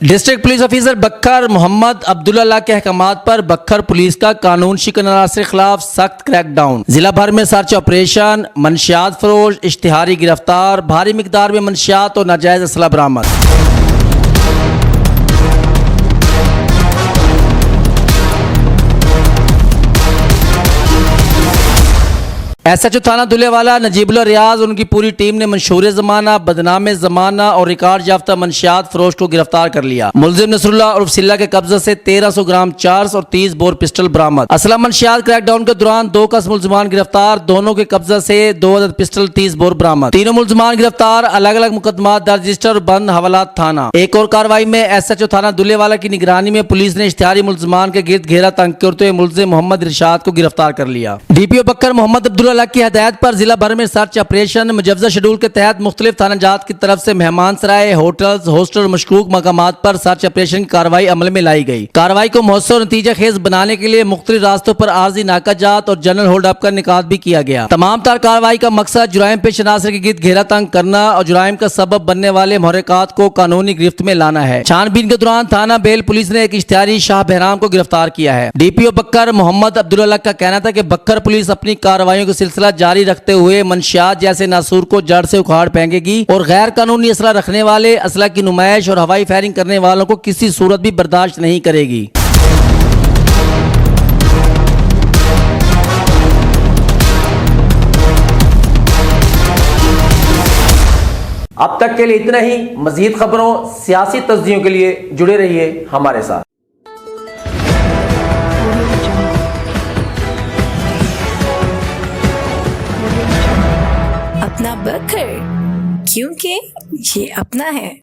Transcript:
District police officer Bhakkar Mohammad Abdullah के अहकामात पर बक्खर पुलिस का कानून शिकन अनासर के खिलाफ सख्त क्रैकडाउन। जिला भर में सर्च ऑपरेशन, मंशियात फरोश, इश्तिहारी गिरफ्तार, भारी मिकदार में मंशियात और नाजायज असला बरामद। SHO थाना दुलेवाला नजीबुल्लाह रियाज और उनकी पूरी टीम ने मंशूर जमाना, बदनाम जमाना और रिकॉर्ड याफ्ता मंशियात फरोश को गिरफ्तार कर लिया। मुलजिम नसरुल्लाह उर्फ सिल्ला के कब्जे से 1300 ग्राम चार्ज और 30 बोर पिस्टल बरामद। असला मंशियात क्रैकडाउन के दौरान 2 कस मुलजमान गिरफ्तार, दोनों के कब्जे से 2 अदद पिस्टल 30 बोर बरामद। तीनों मुलजमान गिरफ्तार, अलग अलग मुकदमात दर्ज रजिस्टर, बंद हवालात थाना। एक और कार्रवाई में SHO थाना दुलेवाला की निगरानी में पुलिस ने इश्तिहारी मुलजमान के गिर्द घेरा तंग करते हुए मुलजिम मोहम्मद इरशाद को गिरफ्तार कर लिया। DPO बक्खर मोहम्मद अब्दुल्ला की हदायत पर जिला भर में सर्च ऑपरेशन मुजव्वज़ा शेड्यूल के तहत मुख्तलिफ थाना जात की तरफ से मेहमान सराय, होटल्स, हॉस्टल, मशकूक मकामात पर सर्च ऑपरेशन की कार्रवाई अमल में लाई गई। कार्रवाई को मौसर और नतीजा खेज बनाने के लिए मुख्तलिफ रास्तों पर आर्जी नाकाजात और जनरल होल्ड अप का निकात भी किया गया। तमाम तार कार्रवाई का मकसद जुराइम पेश अनासर के गिर्द घेरा तंग करना और जुराइम का सबब बनने वाले महरकात को कानूनी गिरफ्त में लाना है। छानबीन के दौरान थाना बेल पुलिस ने एक इश्तिहारी शाह बहराम को गिरफ्तार किया है। DPO बक्खर मोहम्मद अब्दुल्ला का कहना था कि बक्खर पुलिस अपनी कार्रवाइयों का सिलसिला जारी रखते हुए मंशियात जैसे नासूर को जड़ से उखाड़ फेंकेगी और गैर कानूनी असला रखने वाले, असला की नुमाइश और हवाई फायरिंग करने वालों को किसी सूरत भी बर्दाश्त नहीं करेगी। अब तक के लिए इतना ही। मजीद खबरों, सियासी तस्दीयों के लिए जुड़े रहिए हमारे साथ। अपना बक्खर, क्योंकि ये अपना है।